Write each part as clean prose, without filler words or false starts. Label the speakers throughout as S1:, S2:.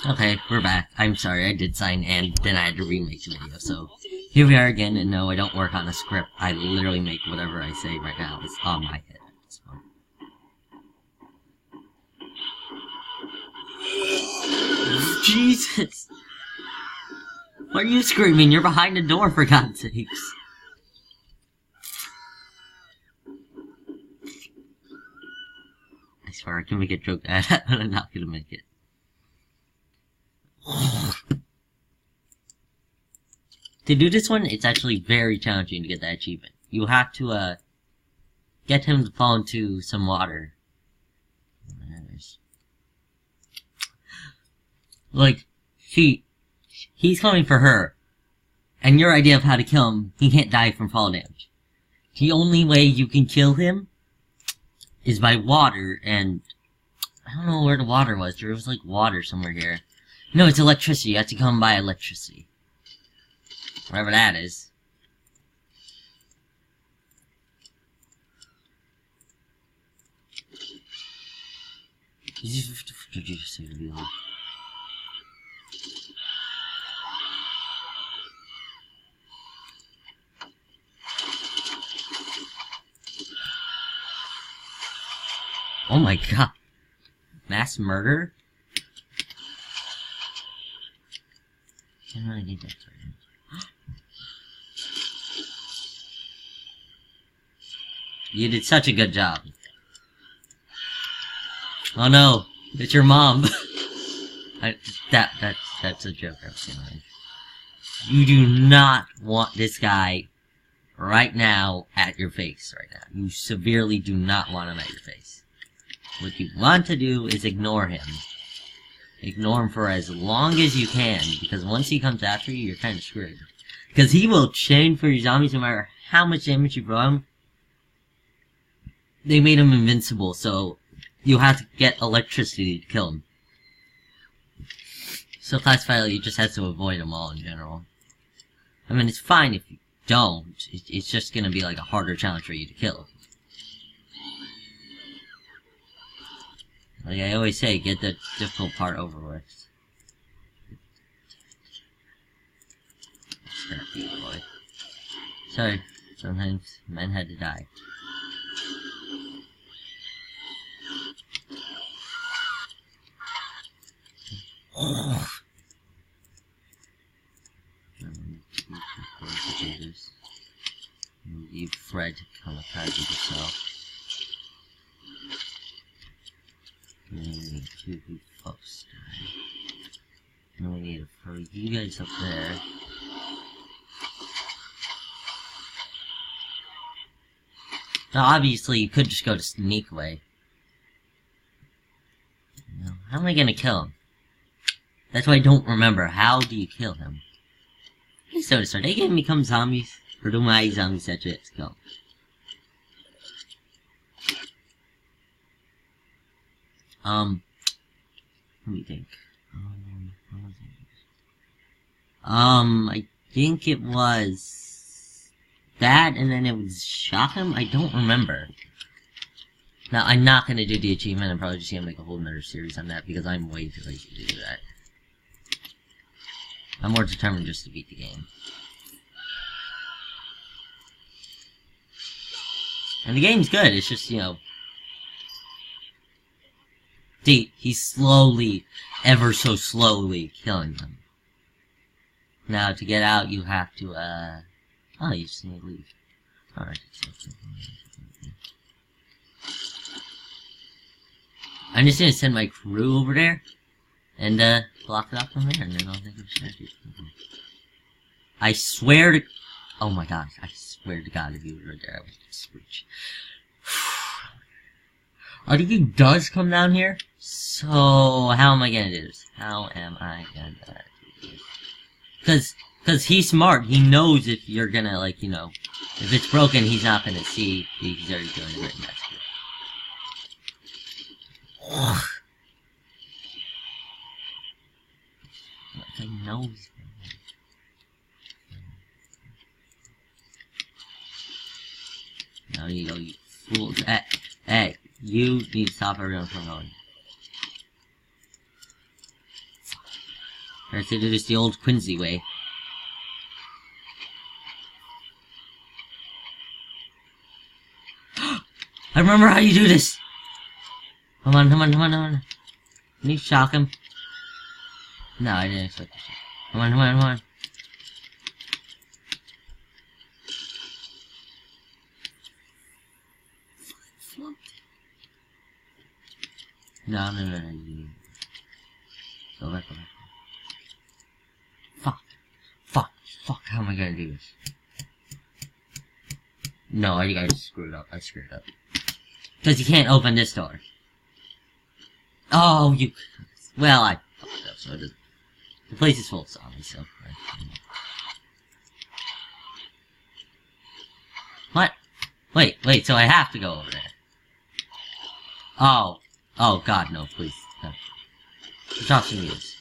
S1: Okay, we're back. I'm sorry, I did sign and then I had to remake the video, so here we are again, and no, I don't work on a script. I literally make whatever I say right now is on my head at this point. Jesus! Why are you screaming? You're behind the door, for God's sakes. I swear I can make a joke at that, but I'm not gonna make it. To do this one, it's actually very challenging to get that achievement. You have to, get him to fall into some water. Like, he's coming for her. And your idea of how to kill him, he can't die from fall damage. The only way you can kill him is by water, and I don't know where the water was. There was, like, water somewhere here. No, it's electricity. You have to come by electricity. Whatever that is. Oh my god. Mass murder? Can't really need that sorry. You did such a good job. Oh no, it's your mom. That's a joke I was saying. You do not want this guy right now at your face right now. You severely do not want him at your face. What you want to do is ignore him. Ignore him for as long as you can, because once he comes after you, you're kind of screwed. Because he will chain for your zombies no matter how much damage you throw him. They made him invincible, so you have to get electricity to kill him. So Class Violet, you just have to avoid them all in general. I mean, it's fine if you don't. It's just gonna be like a harder challenge for you to kill. Like I always say, get the difficult part over with. Scrappy boy. Sorry, sometimes men had to die. You Fred kamikaze yourself. We need two folks die. And we need to throw you guys up there. Now obviously you could just go to sneak away. No, how am I gonna kill him? That's what I don't remember. How do you kill him? So are they gonna become zombies? Or do my zombies actually have to kill? Let me think. I think it was that, and then it was shot him? I don't remember. Now, I'm not gonna do the achievement, I'm probably just gonna make a whole nother series on that, because I'm way too lazy to do that. I'm more determined just to beat the game. And the game's good, it's just, you know... See, he's slowly, ever so slowly, killing them. Now, to get out, you have to, oh, you just need to leave. Alright. I'm just gonna send my crew over there, and, block it off from there, and then I'll think of strategy. I swear to... Oh my gosh, I swear to God, if you were right there, I would just screech. I think he does come down here, so how am I gonna do this? How am I gonna do this? Cause he's smart, he knows if you're gonna, like, you know, if it's broken, he's not gonna see, he's already doing it right next to it. Ugh. I know he's Now you go, you fools. Hey, you need to stop everyone from going. Or I said it is the old Quincy way. I remember how you do this! Come on, come on, come on, come on. Can you shock him? No, I didn't expect to shock. Come on, come on, come on. No, no, no, no. Go back, go back. Fuck. Fuck. Fuck, how am I gonna do this? No, I screwed up. I screwed up. Because you can't open this door. Oh, you... Well, I fucked up, so the place is full of zombies, so... What? Wait, so I have to go over there. Oh. Oh, God, no, please. No. Drop some news.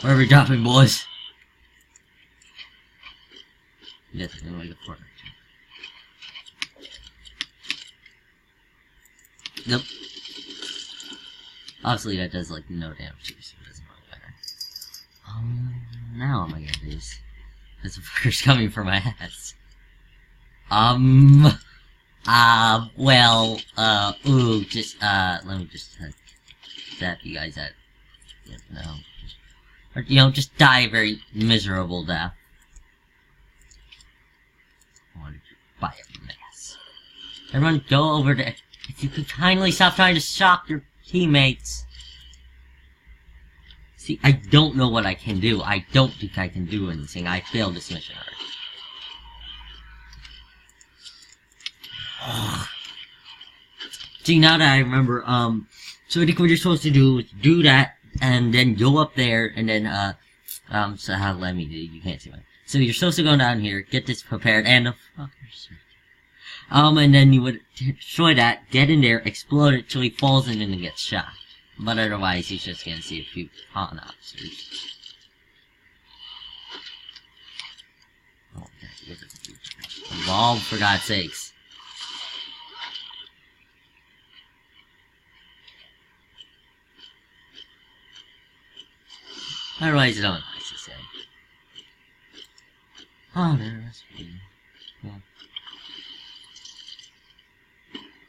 S1: Where are we dropping, boys? Yes, I'm gonna wait for it. Nope. Obviously, that does, like, no damage to you, so it doesn't really matter. Now what am I gonna do this? This fucker's coming for my ass. Ooh, just, let me just, zap you guys at, or, just die a very miserable death. I wanted to buy a mess. Everyone go over there. If you could kindly stop trying to shock your teammates. See, I don't know what I can do. I don't think I can do anything. I failed this mission already. See, now that I remember, so I think what you're supposed to do is do that, and then go up there, and then, so how let me do, you can't see mine. So you're supposed to go down here, get this prepared, and the fuckers. And then you would destroy that, get in there, explode it till he falls in and gets shot. But otherwise, he's just gonna see a few pawn officers. Oh, evolve, for God's sakes. Otherwise, it's not nice to say. Oh, there's yeah.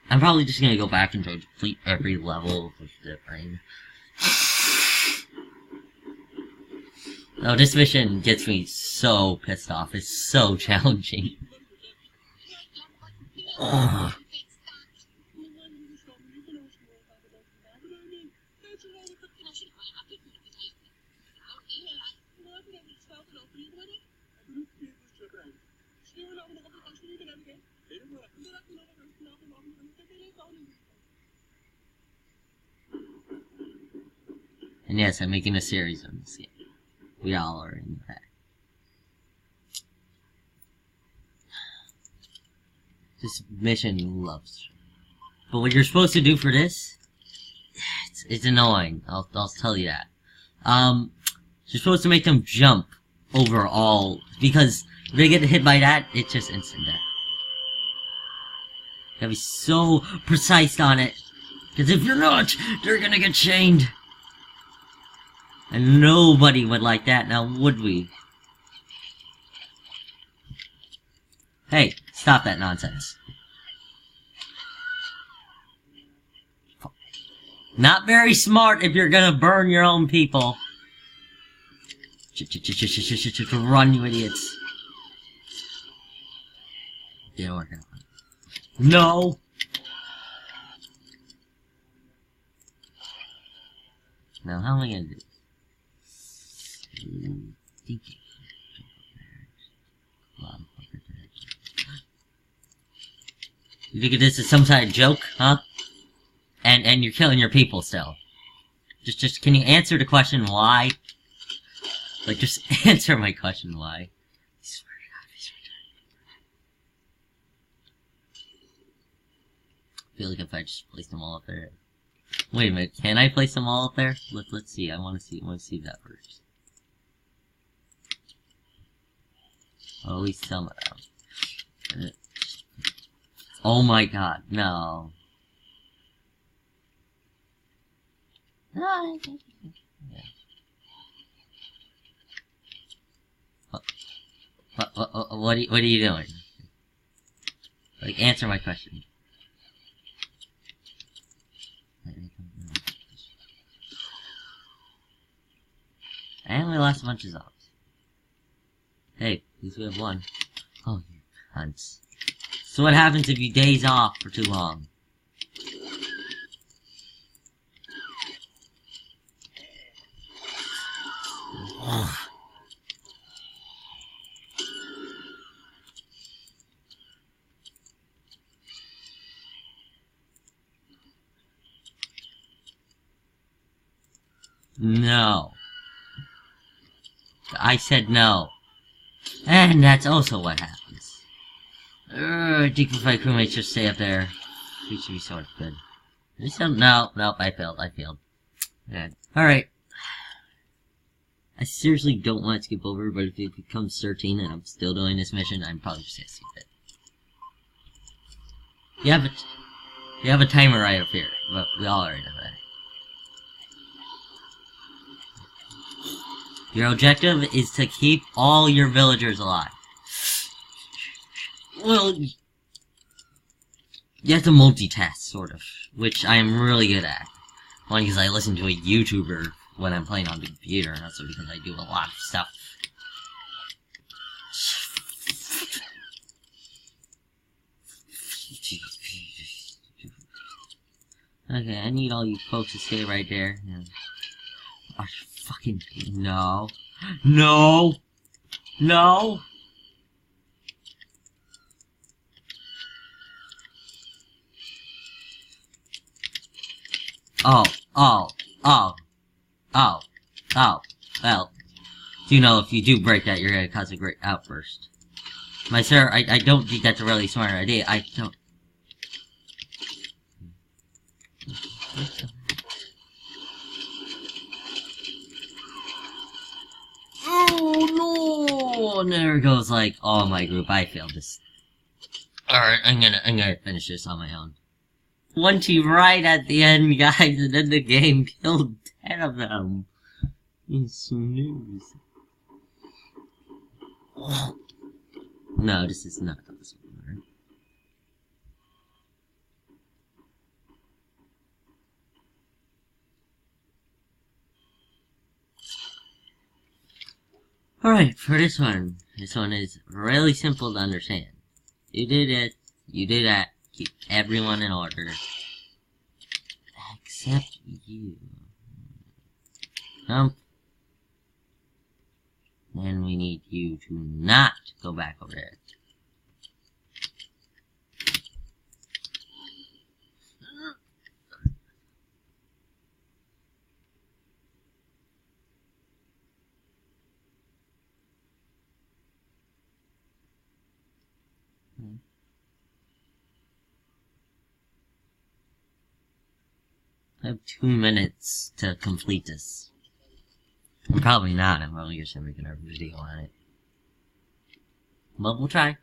S1: I'm probably just gonna go back and try to complete every level with the brain. Oh, this mission gets me so pissed off. It's so challenging. Oh. And yes, I'm making a series on this game. We all are in that. This mission loves. But what you're supposed to do for this, it's annoying. I'll tell you that. You're supposed to make them jump over all, because if they get hit by that, it's just instant death. You gotta be so precise on it, because if you're not, they're gonna get chained. And nobody would like that, now would we? Hey, stop that nonsense. Not very smart if you're gonna burn your own people. Run, you idiots. Didn't work out. No! Now, how am I gonna do this? You think this is some kind of joke, huh? And you're killing your people still. Just can you answer the question why? Like, just answer my question why. I swear to God, I swear to God. I feel like if I just place them all up there. Wait a minute, can I place them all up there? Let's see. I want to see that first. Or at least some of them. Oh my God, no. Yeah. What are you doing? Like, answer my question. I only lost a bunch of zombies. Hey, at least we have one. Oh, you cunts. So what happens if you daze off for too long? No. I said no. And that's also what happens. Declassified crewmates just stay up there. We should be sort of good. No, I failed. Yeah. Alright. I seriously don't want to skip over, but if it becomes 13 and I'm still doing this mission, I'm probably just gonna skip it. You have a timer right up here, but we all already know that. Your objective is to keep all your villagers alive. Well, you have to multitask, sort of, which I am really good at. One, because I listen to a YouTuber when I'm playing on the computer, and also because I do a lot of stuff. Okay, I need all you folks to stay right there. Yeah. Oh, fucking no. No! No! Oh. Well, you know, if you do break that, you're gonna cause a great outburst. My sir, I don't think that's a really smart idea. I don't... Oh no! And there goes like all my group. I failed this. Alright, I'm gonna finish this on my own. 20 right at the end, guys, and then the game killed 10 of them. You snooze. No, this is not this one. Alright, for this one is really simple to understand. You did it, you did that, keep everyone in order. Except you. Then we need you to not go back over there. I have 2 minutes to complete this. Probably not, I'm probably just making a video on it. But we'll try.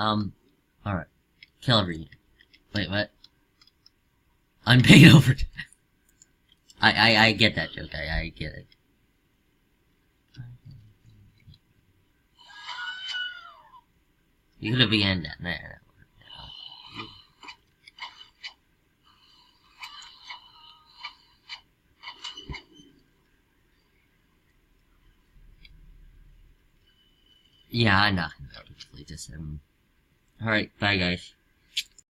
S1: Alright. Kill everything. Wait, what? Unpaid overtime. I get that joke, I get it. You could have began that there. Yeah, I'm not gonna be able to complete this. Alright, bye guys.